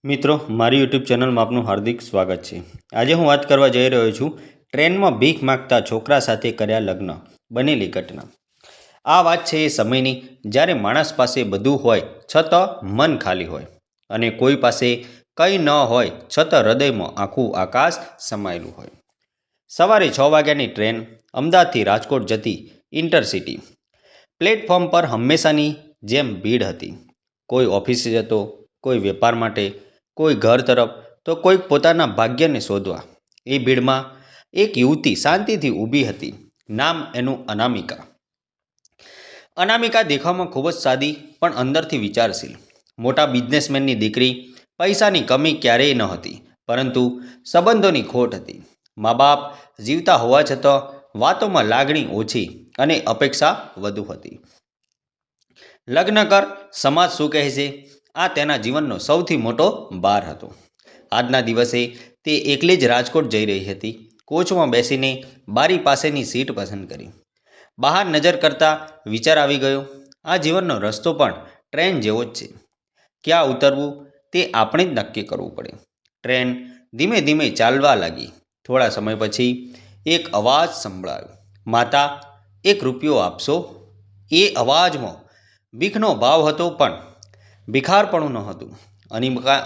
મિત્રો, મારી યુટ્યુબ ચેનલમાં આપનું હાર્દિક સ્વાગત છે। આજે હું વાત કરવા જઈ રહ્યો છું ટ્રેનમાં ભીખ માગતા છોકરા સાથે કર્યા લગ્ન બનેલી ઘટના। આ વાત છે એ સમયની જ્યારે માણસ પાસે બધું હોય છતાં મન ખાલી હોય અને કોઈ પાસે કંઈ ન હોય છતાં હૃદયમાં આખું આકાશ સમાયેલું હોય। સવારે 6 વાગ્યાની ટ્રેન અમદાવાદથી રાજકોટ જતી ઇન્ટરસિટી। પ્લેટફોર્મ પર હંમેશાની જેમ ભીડ હતી। કોઈ ઓફિસે જતો, કોઈ વેપાર માટે, કોઈ ઘર તરફ તો કોઈ પોતાના ભાગ્યને શોધવા। એ ભીડમાં એક યુવતી શાંતિથી ઊભી હતી। નામ એનું અનામિકા। અનામિકા દેખાવમાં ખૂબ જ સાદી પણ અંદરથી વિચારશીલ। મોટા બિઝનેસમેનની દીકરી। પૈસાની કમી ક્યારેય ન હતી, પરંતુ સંબંધોની ખોટ હતી। મા બાપ જીવતા હોવા છતાં વાતોમાં લાગણી ઓછી અને અપેક્ષા વધુ હતી। લગ્ન કર, સમાજ શું કહેશે, આ તેના જીવનનો સૌથી મોટો ભાર હતો। આજના દિવસે તે એકલી જ રાજકોટ જઈ રહી હતી। કોચમાં બેસીને બારી પાસેની સીટ પસંદ કરી। બહાર નજર કરતા વિચાર આવી ગયો, આ જીવનનો રસ્તો પણ ટ્રેન જેવો જ છે। ક્યાં ઉતરવું તે આપણે જ નક્કી કરવું પડે। ટ્રેન ધીમે ધીમે ચાલવા લાગી। થોડા સમય પછી એક અવાજ સંભળાયો, માતા, 1 રૂપિયો આપશો? એ અવાજમાં ભીખનો ભાવ હતો, પણ ભિખારપણું ન હતું।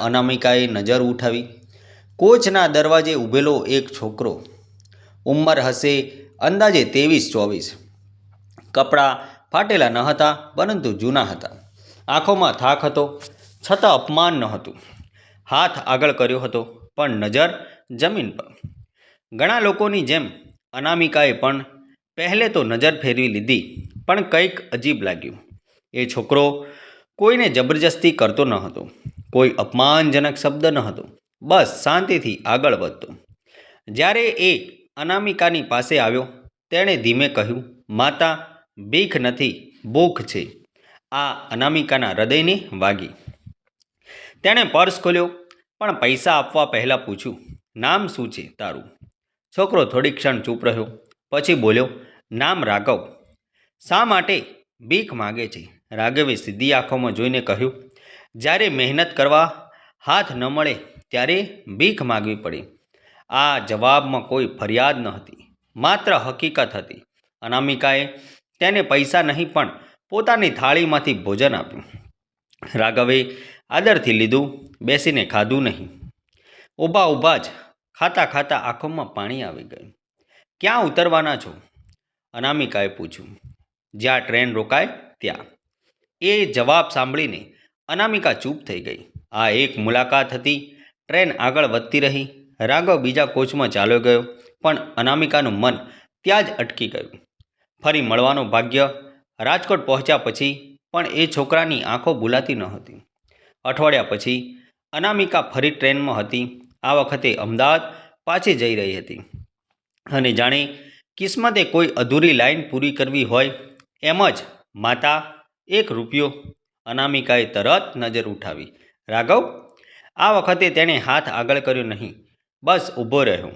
અનામિકાએ નજર ઉઠાવી। કોચના દરવાજે ઊભેલો એક છોકરો। ઉંમર હશે અંદાજે 23-24। કપડાં ફાટેલા ન હતા, પરંતુ જૂના હતા। આંખોમાં થાક હતો, છતાં અપમાન ન હતું। હાથ આગળ કર્યો હતો, પણ નજર જમીન પર। ઘણા લોકોની જેમ અનામિકાએ પણ પહેલે તો નજર ફેરવી લીધી, પણ કંઈક અજીબ લાગ્યું। એ છોકરો કોઈને જબરજસ્તી કરતો ન હતો, કોઈ અપમાનજનક શબ્દ ન હતો, બસ શાંતિથી આગળ વધતો। જ્યારે એ અનામિકાની પાસે આવ્યો, તેણે ધીમે કહ્યું, માતા, ભીખ નથી, ભૂખ છે। આ અનામિકાના હૃદયને વાગી। તેણે પર્સ ખોલ્યો, પણ પૈસા આપવા પહેલાં પૂછ્યું, નામ શું છે તારું? છોકરો થોડી ક્ષણ ચૂપ રહ્યો, પછી બોલ્યો, નામ રાઘવ। શા માટે ભીખ માગે છે? રાઘવે સીધી આંખોમાં જોઈને કહ્યું, જ્યારે મહેનત કરવા હાથ ન મળે ત્યારે ભીખ માગવી પડે। આ જવાબમાં કોઈ ફરિયાદ ન હતી, માત્ર હકીકત હતી। અનામિકાએ તેને પૈસા નહીં, પણ પોતાની થાળીમાંથી ભોજન આપ્યું। રાઘવે આદરથી લીધું, બેસીને ખાધું નહીં। ઊભા ઊભા જ ખાતા ખાતા આંખોમાં પાણી આવી ગયું। ક્યાં ઉતરવાના છો? અનામિકાએ પૂછ્યું। જ્યાં ટ્રેન રોકાય ત્યાં। એ જવાબ સાંભળીને અનામિકા ચૂપ થઈ ગઈ। આ એક મુલાકાત હતી। ટ્રેન આગળ વધતી રહી। રાઘવ બીજા કોચમાં ચાલ્યો ગયો, પણ અનામિકાનું મન ત્યાં જ અટકી ગયું। ફરી મળવાનું ભાગ્ય। રાજકોટ પહોંચ્યા પછી પણ એ છોકરાની આંખો ભૂલાતી ન હતી। અઠવાડિયા પછી અનામિકા ફરી ટ્રેનમાં હતી। આ વખતે અમદાવાદ પાછી જઈ રહી હતી, અને જાણે કિસ્મતે કોઈ અધૂરી લાઈન પૂરી કરવી હોય એમ જ, માતા, 1 રૂપિયો? અનામિકાએ તરત નજર ઉઠાવી। રાઘવ? આ વખતે તેણે હાથ આગળ કર્યો નહીં, બસ ઊભો રહ્યો।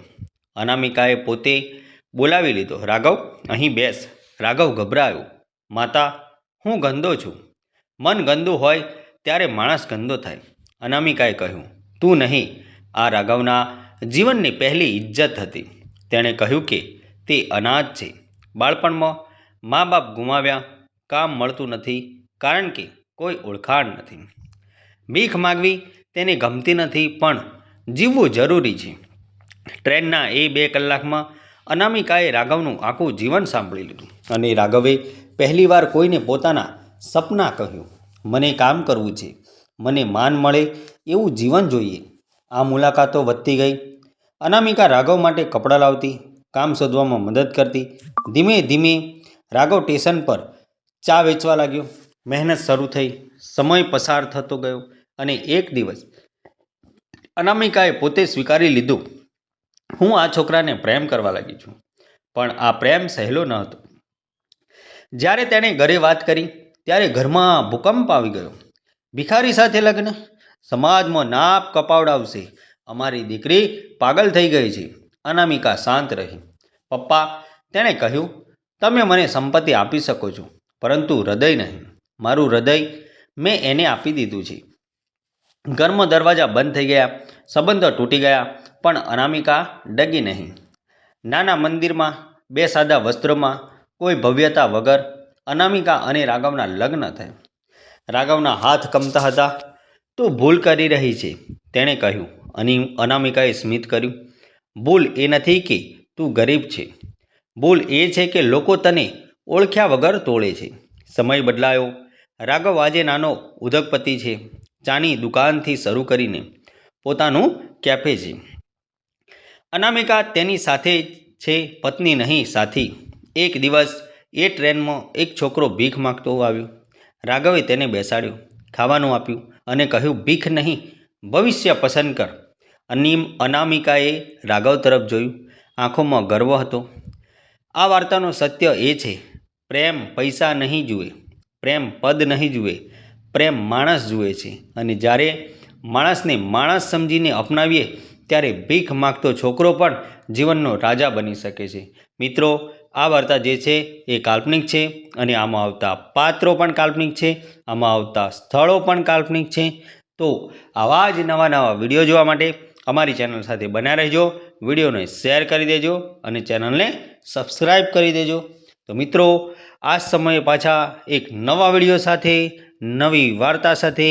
અનામિકાએ પોતે બોલાવી લીધો, રાઘવ, અહીં બેસ। રાઘવ ગભરાયો, માતા, હું ગંદો છું। મન ગંદુ હોય ત્યારે માણસ ગંદો થાય। અનામિકાએ કહ્યું, તું નહીં। આ રાઘવના જીવનની પહેલી ઇજ્જત હતી। તેણે કહ્યું કે તે અનાથ છે। બાળપણમાં મા બાપ ગુમાવ્યા, કામ મળતું નથી કારણ કે કોઈ ઓળખાણ નથી। ભીખ માગવી તેને ગમતી નથી, પણ જીવવું જરૂરી છે। ટ્રેનના એ 2 કલાકમાં અનામિકાએ રાઘવનું આખું જીવન સાંભળી લીધું, અને રાઘવે પહેલીવાર કોઈને પોતાના સપના કહ્યું, મને કામ કરવું છે, મને માન મળે એવું જીવન જોઈએ। આ મુલાકાતો વધતી ગઈ। અનામિકા રાઘવ માટે કપડાં લાવતી, કામ શોધવામાં મદદ કરતી। ધીમે ધીમે રાઘવ સ્ટેશન પર ચા વેચવા લાગ્યો। મહેનત શરૂ થઈ, સમય પસાર થતો ગયો, અને એક દિવસ અનામિકાએ પોતે સ્વીકારી લીધું, હું આ છોકરાને પ્રેમ કરવા લાગી છું। પણ આ પ્રેમ સહેલો ન હતો। જ્યારે તેણે ઘરે વાત કરી, ત્યારે ઘરમાં ભૂકંપ આવી ગયો। ભિખારી સાથે લગ્ન? સમાજમાં નાપ કપાવડાવશે। અમારી દીકરી પાગલ થઈ ગઈ છે। અનામિકા શાંત રહી। પપ્પા, તેણે કહ્યું, તમે મને સંપત્તિ આપી શકો છો, પરંતુ હૃદય નહીં। મારું હૃદય મેં એને આપી દીધું છે। ઘરમાં દરવાજા બંધ થઈ ગયા, સંબંધો તૂટી ગયા, પણ અનામિકા ડગી નહીં. નાના મંદિરમાં, બે સાદા વસ્ત્રોમાં, કોઈ ભવ્યતા વગર અનામિકા અને રાઘવના લગ્ન થયા. રાઘવના હાથ કમતા હતા. તું ભૂલ કરી રહી છે, તેણે કહ્યું. અનામિકાએ સ્મિત કર્યું. ભૂલ એ નથી કે તું ગરીબ છે. ભૂલ એ છે કે લોકો તને ઓળખ્યા વગર તોડે છે. સમય બદલાયો. રાઘવ આજે નાનો ઉદ્યોગપતિ છે. ચાની દુકાનથી શરૂ કરીને પોતાનું કેફે છે. અનામિકા તેની સાથે છે, પત્ની નહીં સાથી. એક દિવસ એ ટ્રેનમાં એક છોકરો ભીખ માગતો આવ્યો. રાઘવે તેને બેસાડ્યો, ખાવાનું આપ્યું અને કહ્યું, ભીખ નહીં, ભવિષ્ય પસંદ કર. અનામિકાએ રાઘવ તરફ જોયું. આંખોમાં ગર્વ હતો. આ વાર્તાનું સત્ય એ છે, પ્રેમ પૈસા નહીં જુએ, પ્રેમ પદ નહીં જુએ, પ્રેમ માણસ જુએ છે. અને જ્યારે માણસને માણસ સમજીને અપનાવીએ ત્યારે ભીખ માગતો છોકરો પણ જીવનનો રાજા બની શકે છે. મિત્રો, આ વાર્તા જે છે એ કાલ્પનિક છે અને આમાં આવતા પાત્રો પણ કાલ્પનિક છે, આમાં આવતા સ્થળો પણ કાલ્પનિક છે. તો આવા જ નવા વિડીયો જોવા માટે અમારી ચેનલ સાથે બન્યા રહેજો. વિડીયોને શેર કરી દેજો અને ચેનલને સબસ્ક્રાઈબ કરી દેજો. તો મિત્રો, આ સમયે પાછા એક નવા વિડીયો સાથે, નવી વાર્તા સાથે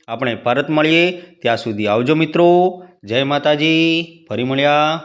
આપણે પરત મળીએ. ત્યાં સુધી આવજો મિત્રો. જય માતાજી. ફરી મળ્યા.